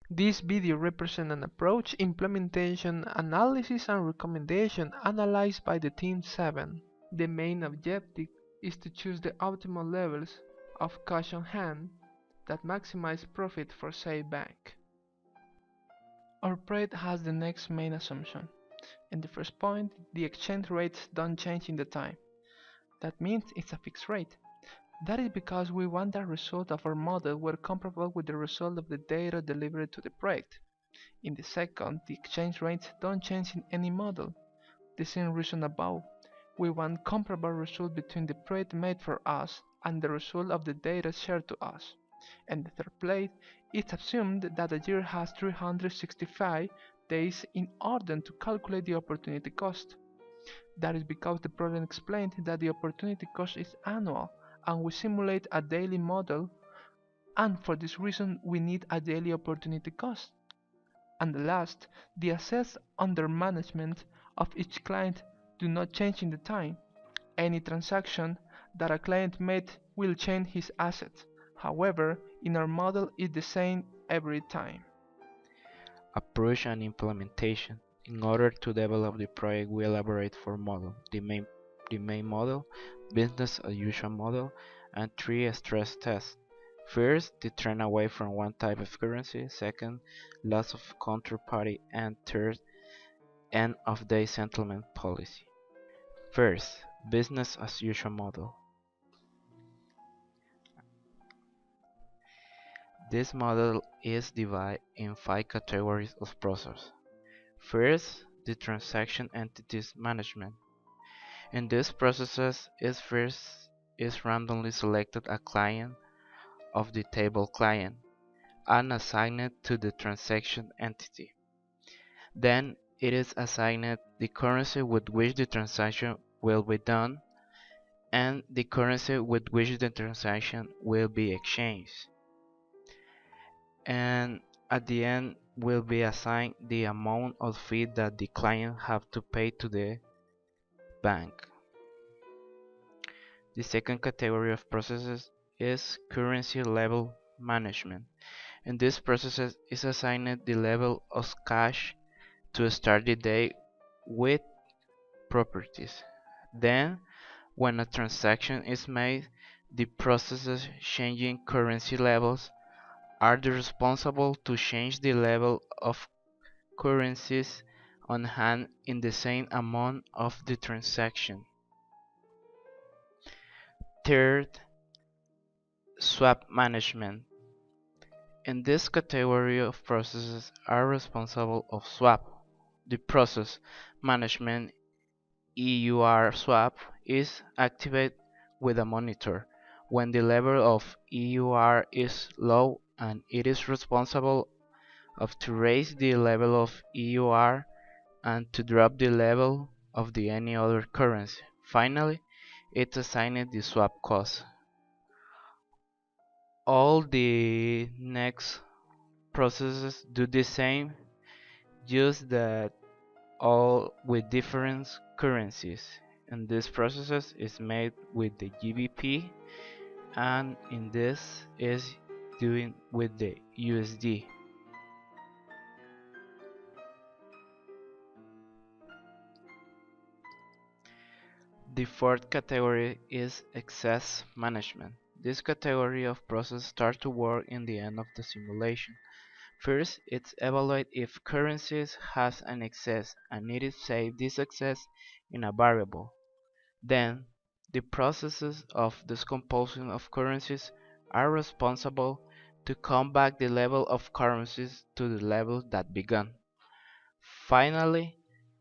This video represents an approach, implementation, analysis, and recommendation analyzed by the Team 7. The main objective is to choose the optimal levels of cash on hand that maximize profit for SafeBank. Our project has the next main assumption. In the first point, the exchange rates don't change in the time. That means it's a fixed rate. That is because we want the result of our model were comparable with the result of the data delivered to the project. In the second, the exchange rates don't change in any model. The same reason above. We want comparable result between the project made for us and the result of the data shared to us. And the third place, it's assumed that a year has 365 days in order to calculate the opportunity cost. That is because the problem explained that the opportunity cost is annual and we simulate a daily model, and for this reason we need a daily opportunity cost. And the last, the assets under management of each client do not change in the time. Any transaction that a client made will change his assets. However, in our model it's the same every time. Approach and implementation. In order to develop the project, we elaborate four models: the main model, business as usual model, and three stress tests. First, the trend away from one type of currency. Second, loss of counterparty, and third, end of day settlement policy. First, business as usual model. This model is divided in 5 categories of process. First, the transaction entities management. In this process is randomly selected a client of the table client and assigned to the transaction entity. Then it is assigned the currency with which the transaction will be done and the currency with which the transaction will be exchanged. And at the end will be assigned the amount of fee that the client have to pay to the bank. The second category of processes is currency level management. In this process is assigned the level of cash to start the day with properties. Then, when a transaction is made, the processes changing currency levels are the responsible to change the level of currencies on hand in the same amount of the transaction. Third, swap management. In this category of processes are responsible of swap. The process management EUR swap is activated with a monitor when the level of EUR is low, and it is responsible of to raise the level of EUR and to drop the level of the any other currency. Finally, it assigned the swap cost. All the next processes do the same, just that all with different currencies. And this processes is made with the GBP, and in this is doing with the USD. The fourth category is excess management. This category of process starts to work in the end of the simulation. First, it evaluates if currencies has an excess and it is save this excess in a variable. Then, the processes of decomposition of currencies are responsible to come back the level of currencies to the level that began. Finally,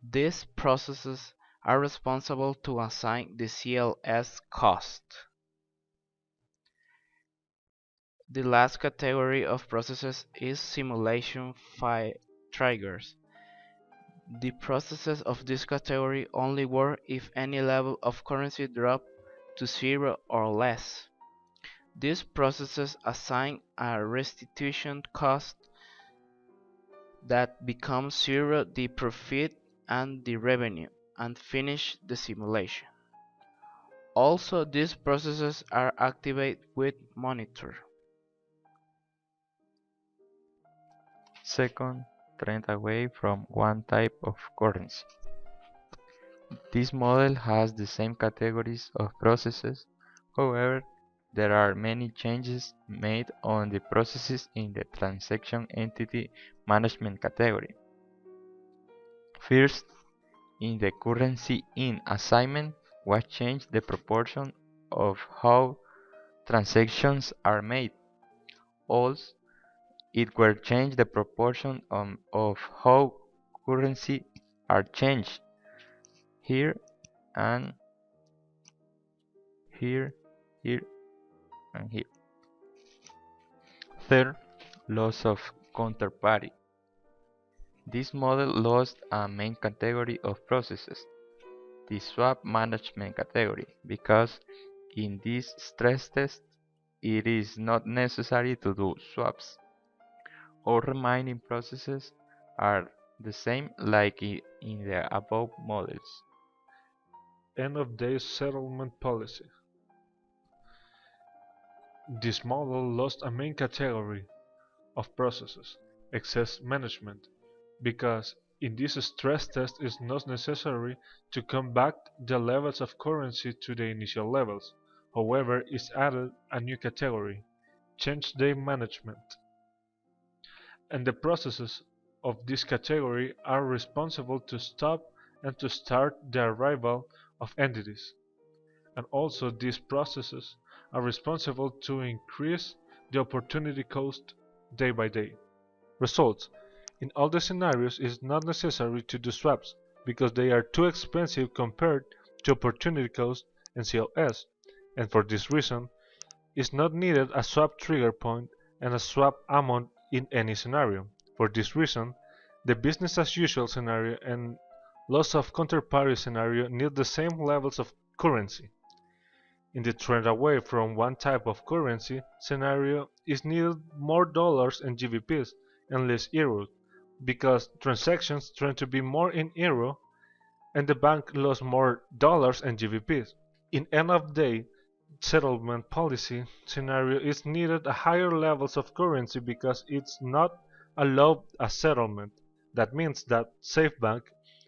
these processes are responsible to assign the CLS cost. The last category of processes is simulation triggers. The processes of this category only work if any level of currency drop to 0 or less. These processes assign a restitution cost that becomes 0 the profit and the revenue, and finish the simulation. Also, these processes are activated with monitor. Second, trend away from one type of currency. This model has the same categories of processes, however, there are many changes made on the processes in the transaction entity management category. First, in the currency in assignment was changed the proportion of how transactions are made. Also, it were changed the proportion of how currency are changed here and here, here and here. Third, loss of counterparty. This model lost a main category of processes, the swap management category, because in this stress test it is not necessary to do swaps. All remaining processes are the same like in the above models. End of day settlement policy. This model lost a main category of processes, excess management, because in this stress test it is not necessary to come back the levels of currency to the initial levels. However, it's added a new category, change day management. And the processes of this category are responsible to stop and to start the arrival of entities. And also these processes are responsible to increase the opportunity cost day by day. Results. In all the scenarios it is not necessary to do swaps because they are too expensive compared to opportunity cost and CLS, and for this reason is not needed a swap trigger point and a swap amount in any scenario. For this reason, the business as usual scenario and loss of counterparty scenario need the same levels of currency. In the trend away from one type of currency scenario is needed more dollars and GBPs and less euros, because transactions trend to be more in euro and the bank lost more dollars and GBPs. In end of day settlement policy scenario is needed a higher levels of currency because it's not allowed a settlement. That means that SafeBank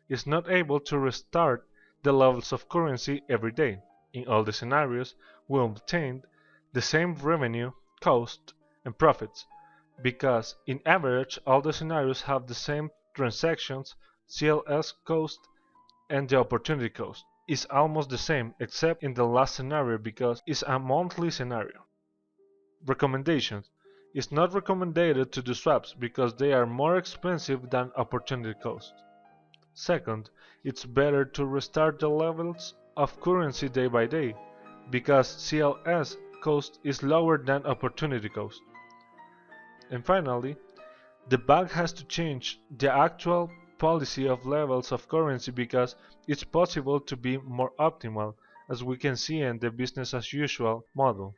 is not able to restart the levels of currency every day. In all the scenarios, we obtained the same revenue, cost, and profits, because in average all the scenarios have the same transactions, CLS cost, and the opportunity cost is almost the same except in the last scenario because it's a monthly scenario. Recommendations. It's not recommended to do swaps because they are more expensive than opportunity cost. Second, it's better to restart the levels of currency day by day because CLS cost is lower than opportunity cost. And finally, the bank has to change the actual policy of levels of currency because it's possible to be more optimal, as we can see in the business as usual model.